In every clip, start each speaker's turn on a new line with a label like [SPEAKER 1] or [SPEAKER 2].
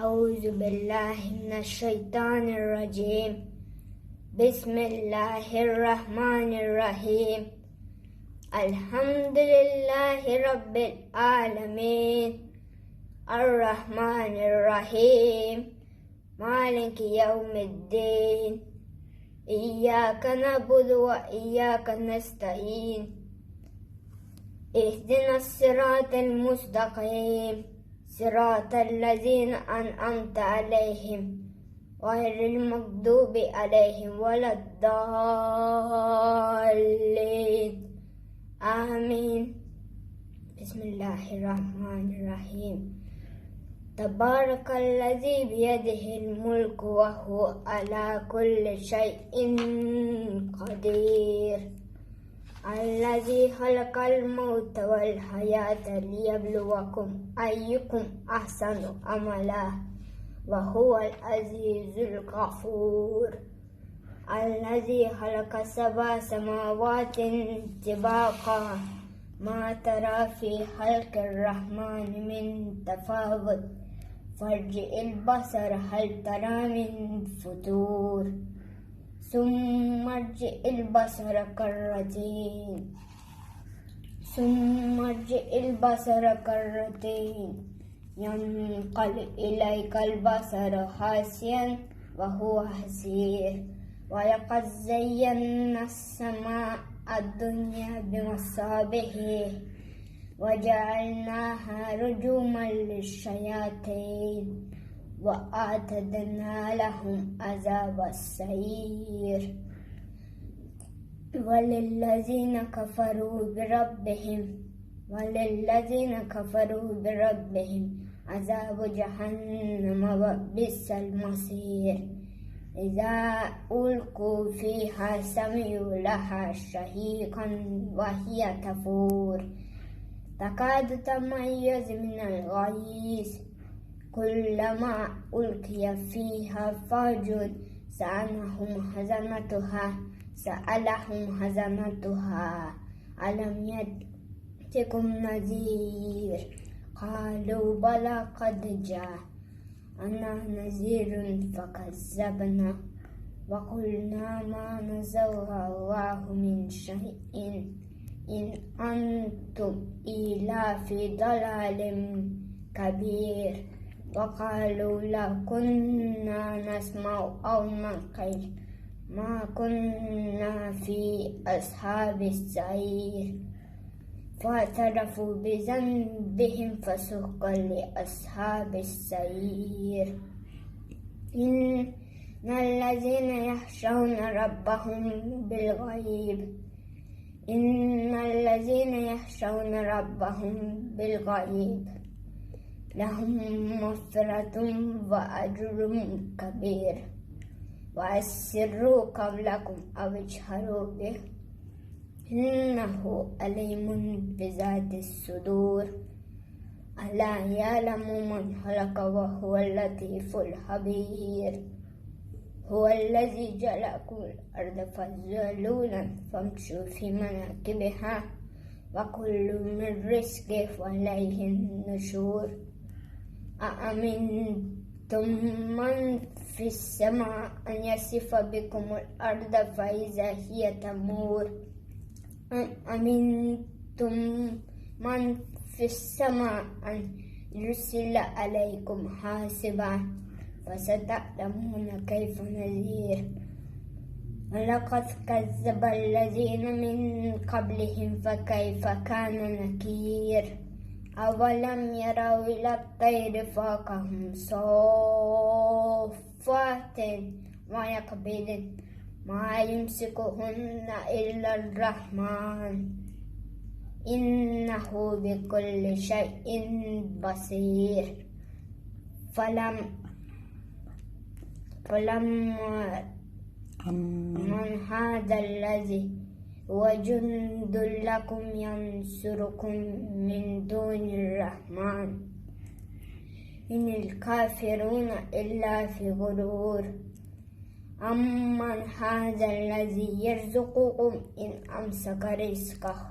[SPEAKER 1] أعوذ بالله من الشيطان الرجيم. بسم الله الرحمن الرحيم. الحمد لله رب العالمين الرحمن الرحيم مالك يوم الدين. إياك نعبد وإياك نستعين. اهدنا الصراط المستقيم صراط الذين أنعمت عليهم غير المغضوب عليهم ولا الضالين آمين. بسم الله الرحمن الرحيم. تبارك الذي بيده الملك وهو على كل شيء قدير. الذي خلق الموت والحياة ليبلوكم أيكم أحسن عملا وهو العزيز الغفور. الذي خلق 7 سماوات طباقا ما ترى في خلق الرحمن من تفاوت فارجع البصر هل ترى من فتور ثم ارجع البصر كرتين ينقلب إليك البصر خاسئا وهو حسير. ولقد زينا السماء الدنيا بمصابيح وجعلناها رجوما للشياطين وأعتدنا لهم عذاب السعير. وللذين كفروا بربهم عذاب جهنم وبئس المصير. إذا ألقوا فيها سمعوا لها شهيقا وهي تفور تكاد تميز من الغيظ كلما ألقي فيها فوج سألهم خزنتها ألم يأتكم نذير قالوا بلى قد جاءنا نذير فكذبنا وقلنا ما نزل الله من شيء إن أنتم إلا في ضلال كبير. وقالوا لو كنا نسمع أو نعقل ما كنا في أصحاب السعير. فاعترفوا بذنبهم فسحقا لأصحاب السعير. إن الذين يخشون ربهم بالغيب لهم مغفرة وأجر كبير. وأسروا قولكم أو اجهروا به إنه عليم بذات الصدور. ألا يعلم من خلق وهو اللطيف الخبير. هو الذي جعلكم الأرض ذلولا فامشوا في مناكبها وكل من رزقه وإليه النشور. أأمنتم من في السماء أن يخسف بكم الأرض فإذا هي تمور أم أمنتم من في السماء أن يرسل عليكم حاسبا فستعلمون كيف نذير. ولقد كذب الذين من قبلهم فكيف كان نكير. أولم يروا إلى الطير فوقهم صافات ويقبضن ما يمسكهن إلا الرحمن إنه بكل شيء بصير. من هذا الذي هو جند لكم ينصركم من دون الرحمن إن الكافرون إلا في غرور. أمن هذا الذي يرزقكم إن أمسك رزقه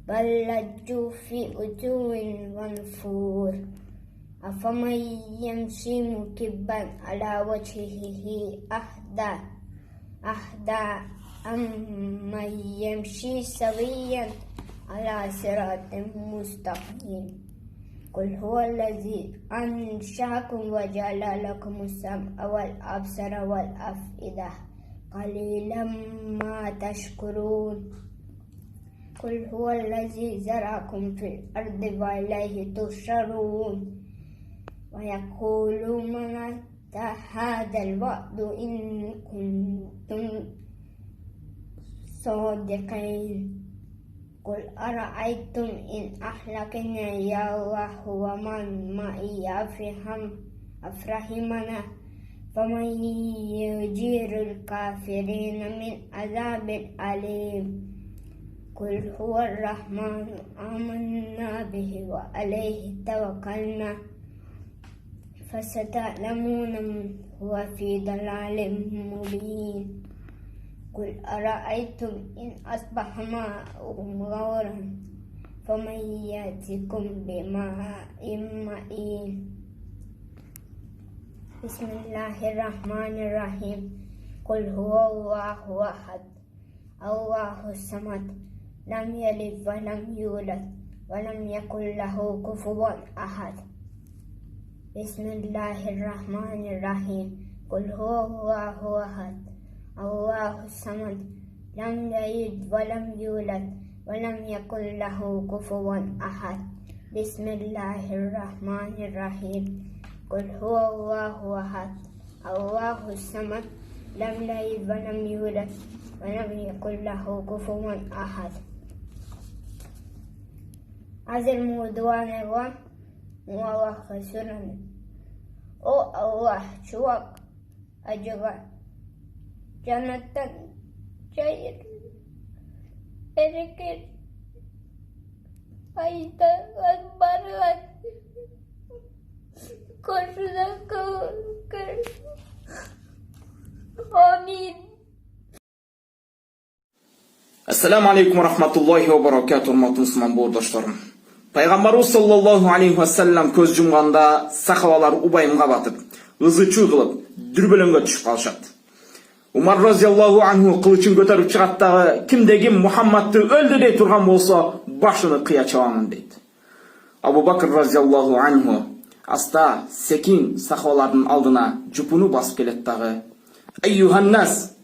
[SPEAKER 1] بل لجوا في عتو ونفور. أفمن يمشي مكبا على وجهه أهدى أمن يمشي سويا على صراط مستقيم قل هو الذي أنشأكم وجعل لكم السمع والأبصار والأفئدة قليلا ما تشكرون قل هو الذي زرعكم في الأرض وإليه تحشرون ويقولون متى هذا الوعد إن كنتم صادقين قل أرأيتم إن أهلكني الله ومن معي أفرحمنا فمن يجير الكافرين من عذاب أليم قل هو الرحمن آمنا به وعليه توكلنا فستعلمون من هو في ضلال مبين قل أرأيتم إن أصبح ماؤكم غورا فمن يأتيكم بماء معين بسم الله الرحمن الرحيم قل هو الله أحد الله الصمد لم يلد ولم يولد ولم يكن له كفوا أحد بسم الله الرحمن الرحيم قل هو الله أحد الله الصمد لم يلد ولم يولد ولم يكن له كفوا أحد بسم الله الرحمن الرحيم قل هو الله أحد الله الصمد لم يلد ولم يولد ولم يكن له كفوا أحد Hazır muğduane var muallah kasuran. O Allah çuvak acaba cennetten çayır bereket ayda barat koşuda kır amin.
[SPEAKER 2] Assalamu alaikum wa rahmatullahi wa barakatuh. Hurmatly Müslüman boğdaşlarım. Peygamberimiz sallallahu aleyhi ve sellem көз жұмғанда сахабалар убайымға батып, ызы-чу қылып, дүрбелеңге түшіп қалышады. Умар разияллаху анху қылышын көтеріп шығаттағы кімде-кім Мұхаммадты өлді дей тұрған болса, башыны қия чабамын дейді. Абу Бакр разияллаху анху аста секин сахабалардың алдына жұпыны басып келеді дағы. Айюханнас,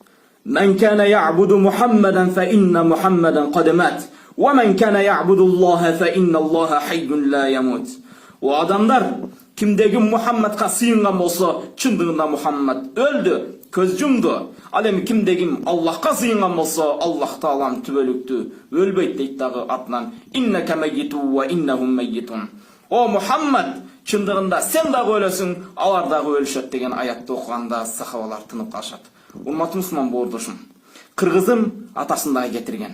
[SPEAKER 2] من كان يعبد محمدا فإن محمدا قد مات ومن كان يعبد الله فإن الله حي لا يموت. O adamlar kimdeki Muhammed'ga sığıngan bolsa çındığında Muhammed öldü, көз жұмды. Ал эми kimdeki Allah'a sığıngan bolsa Allah Taalam tübөлүктü, өлбөйт дейт дагы атынан. Innaka mayyitun wa innahum mayyitun. O Muhammed çındığında sen dagы өлөсүң, алар дагы өлүшөт деген аятты окуганда сахабалар тынып калышат. Урматтуу Müslüman боордошум, кыргызым атасындагы кетирген,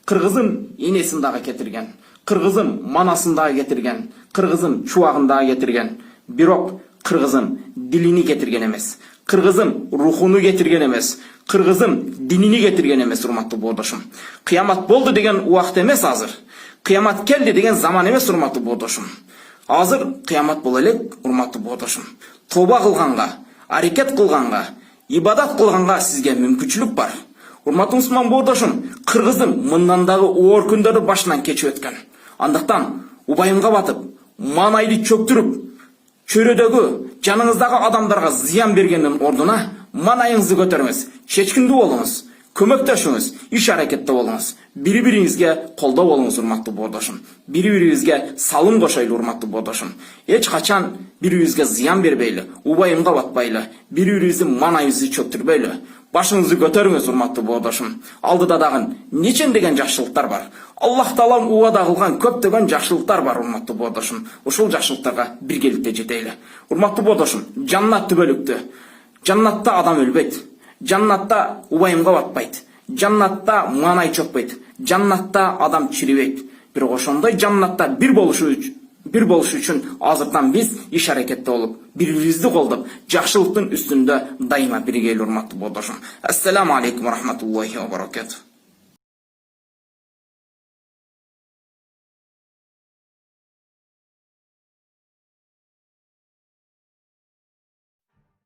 [SPEAKER 2] кыргызым энесиндагы кетирген, кыргызым манасындагы кетирген, кыргызым чубагындагы кетирген, бирок кыргызым дилини кетирген эмес, кыргызым рухуну кетирген эмес, кыргызым динини кетирген эмес. Урматтуу боордошум, кыямат болду деген убакыт эмес азыр, кыямат келди деген заман эмес. Урматтуу боордошум, азыр кыямат боло элек. Урматтуу боордошум, тоба кылганга, аракет кылганга, ибадат кылганга сизге мүмкүнчүлүк бар. Урматтуу Müslüman боордошум, кыргызым мындан дагы оор күндөрдү башынан кечип өткөн. Андыктан убайымга батып, манайды чөктүрүп, чөйрөдөгү жаныңыздагы адамдарга зыян бергендин ордуна манайыңызды көтөрүңүз, чечкиндүү болуңуз, көмөктөшүңүз, иш аракетте болуңуз, бири-бириңизге колдоо болуңуз. Урматтуу боордошум, бири-бириңизге салым кошойлу. Урматтуу боордошум, эч качан бири-бирибизге зыян бербейли, убайымга батпайлы, бири-бирибиздин манайыбызды чөктүрбөйлү. Башыңызды көтөрүңүз. Урматтуу боордошум, алдыда дагы нечендеген жакшылыктар бар. Аллах Таалам убада кылган көптөгөн жакшылыктар бар. Урматтуу боордошум, ушул жакшылыктарга биргеликте жетейли. Урматтуу боордошум, жаннат түбөлүктү. Жаннатта адам өлбөйт. Жаннатта убайымга батпайт. Жаннатта манай чөкпөйт. Жаннатта адам чирибейт. Бирок ошондой жаннатта бир болушу үчүн азырдан биз иш аракетте болуп, бири-бирибизди колдоп, жакшылыктын үстүндө дайыма биргеле. Урматтуу боордошум, ассаламу алейкум ва рахматуллахи ва баракатух.